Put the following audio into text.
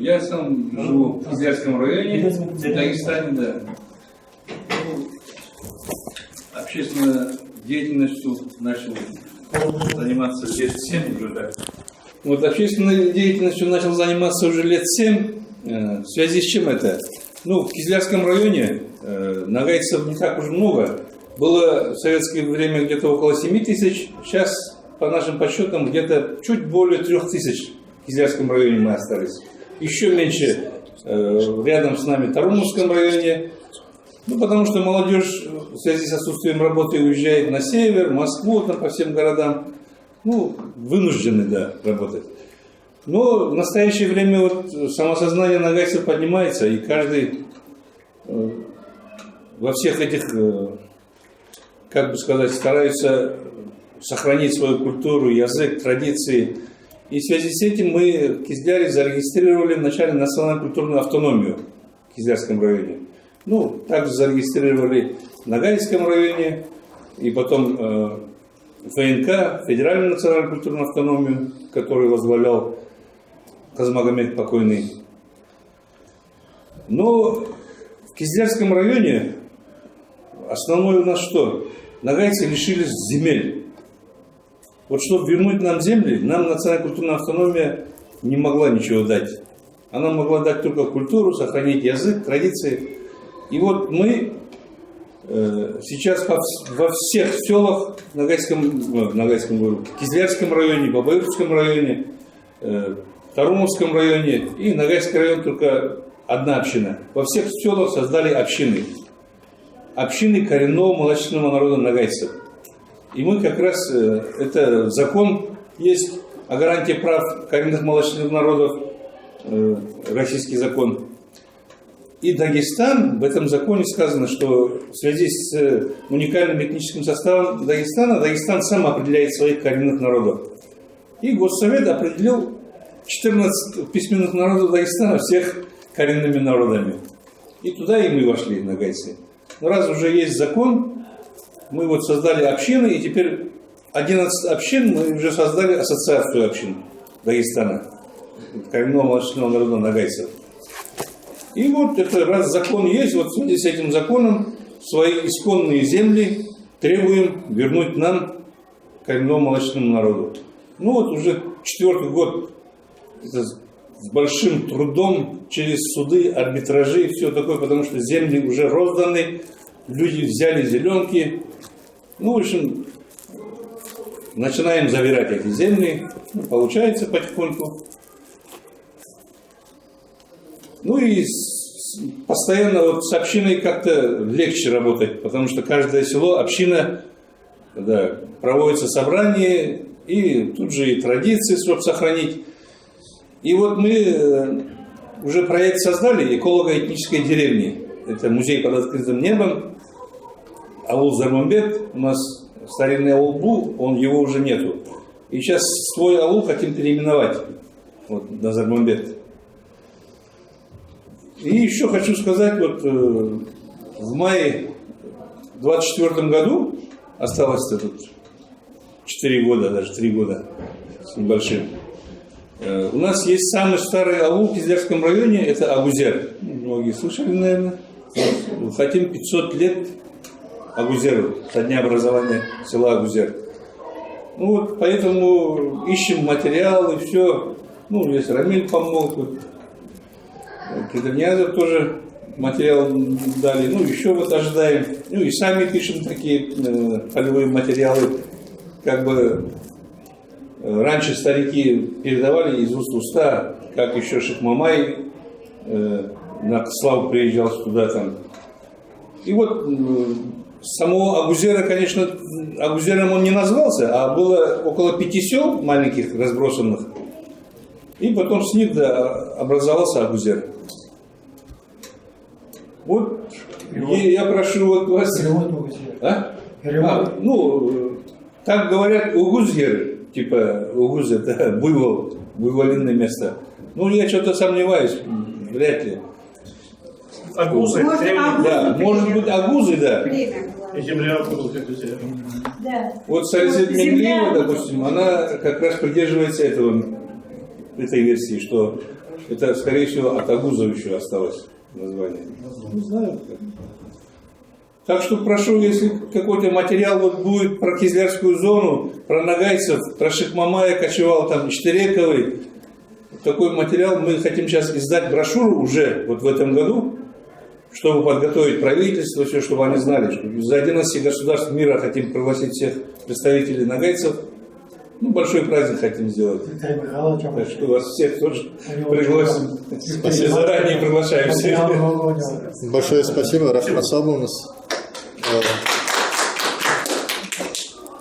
Я сам живу в Кизлярском районе, в Дагестане, да. Общественной деятельностью начал заниматься лет 7 уже, да. Вот общественной деятельностью начал заниматься уже лет 7. В связи с чем это? Ну, в Кизлярском районе нагайцев не так уж много. Было в советское время где-то около 7 тысяч. Сейчас, по нашим подсчетам, где-то чуть более 3 тысяч в Кизлярском районе мы остались. Еще меньше рядом с нами в Тарумовском районе. Ну, потому что молодежь в связи с отсутствием работы уезжает на север, в Москву, там, по всем городам. Ну, вынуждены, да, работать. Но в настоящее время вот самосознание нагайцев поднимается, и каждый во всех этих, как бы сказать, старается сохранить свою культуру, язык, традиции. И в связи с этим мы в Кизляре зарегистрировали вначале национальную культурную автономию в Кизлярском районе. Ну, также зарегистрировали в Нагайском районе, и потом ФНК, Федеральную национальную культурную автономию, которую возглавлял Казмагомед покойный. Но в Кизлярском районе основное у нас что? Нагайцы лишились земель. Вот чтобы вернуть нам земли, нам национальная культурная автономия не могла ничего дать. Она могла дать только культуру, сохранить язык, традиции. И вот мы сейчас во всех селах в Кизлярском районе, Бабаевском районе, Тарумовском районе и Нагайский район только одна община. Во всех селах создали общины. Общины коренного малочисленного народа нагайцев. И мы как раз, это закон есть о гарантии прав коренных малочисленных народов, российский закон. И Дагестан, в этом законе сказано, что в связи с уникальным этническим составом Дагестана, Дагестан сам определяет своих коренных народов. И Госсовет определил 14 письменных народов Дагестана всех коренными народами. И туда и мы вошли, нагайцы. Но раз уже есть закон, мы вот создали общины, и теперь 11 общин мы уже создали ассоциацию общин Дагестана, коренного малочисленного народа нагайцев. И вот это, раз закон есть, вот в связи с этим законом свои исконные земли требуем вернуть нам, коренному малочисленному народу. Ну вот уже 4-й год это с большим трудом через суды, арбитражи и все такое, потому что земли уже розданы, люди взяли зеленки. Ну, в общем, начинаем забирать эти земли, получается потихоньку. Ну и постоянно вот с общиной как-то легче работать, потому что каждое село, община, да, проводится собрание, и тут же и традиции, чтобы сохранить. И вот мы уже проект создали «Эколого-этнической деревни». Это музей под открытым небом. Аул Зармамбет, у нас старинный аул был, его уже нету. И сейчас свой аул хотим переименовать вот, на Зармамбет. И еще хочу сказать, вот в мае 24 году, осталось-то тут 4 года, даже 3 года с небольшим, у нас есть самый старый аул в Кизлярском районе, это Агузер. Многие слышали, наверное. Хотим 500 лет Агузеру, со дня образования села Агузер. Ну вот, поэтому ищем материалы, все. Ну, здесь Рамиль помог, вот. Кедерниазов тоже материал дали. Ну, еще вот ожидаем. Ну, и сами пишем такие полевые материалы. Как бы раньше старики передавали из уст в уста, как еще Шейх Мамай на славу приезжал туда там. И вот самого Агузера, конечно, Агузером он не назвался, а было около 5 сел маленьких разбросанных. И потом с них, да, образовался Агузер. Вот я прошу вот вас. Ну, так говорят Угузгер, типа Угуз это буйвол, буйволиное место. Ну, я что-то сомневаюсь, вряд ли. Агузы, Может, агузы. Да, может быть, агузы, да. Время было. и земля откуда как взяли. Да. Вот Сарисет Вот земля Менглиева, была. допустим, она как раз придерживается этой версии, что это, скорее всего, от агузов еще осталось название. Не знаю. Так что прошу, если какой-то материал вот будет про Кизлярскую зону, про нагайцев, про Шихмамая кочевал, там, Штырековый, такой материал мы хотим сейчас издать брошюру уже вот в этом году, чтобы подготовить правительство, все, чтобы они знали, что из 11 государств мира хотим пригласить всех представителей нагайцев. Ну, большой праздник хотим сделать. Так что вас всех тоже пригласим. Все заранее приглашаем всех. Большое спасибо, Рахмат Сабу у нас.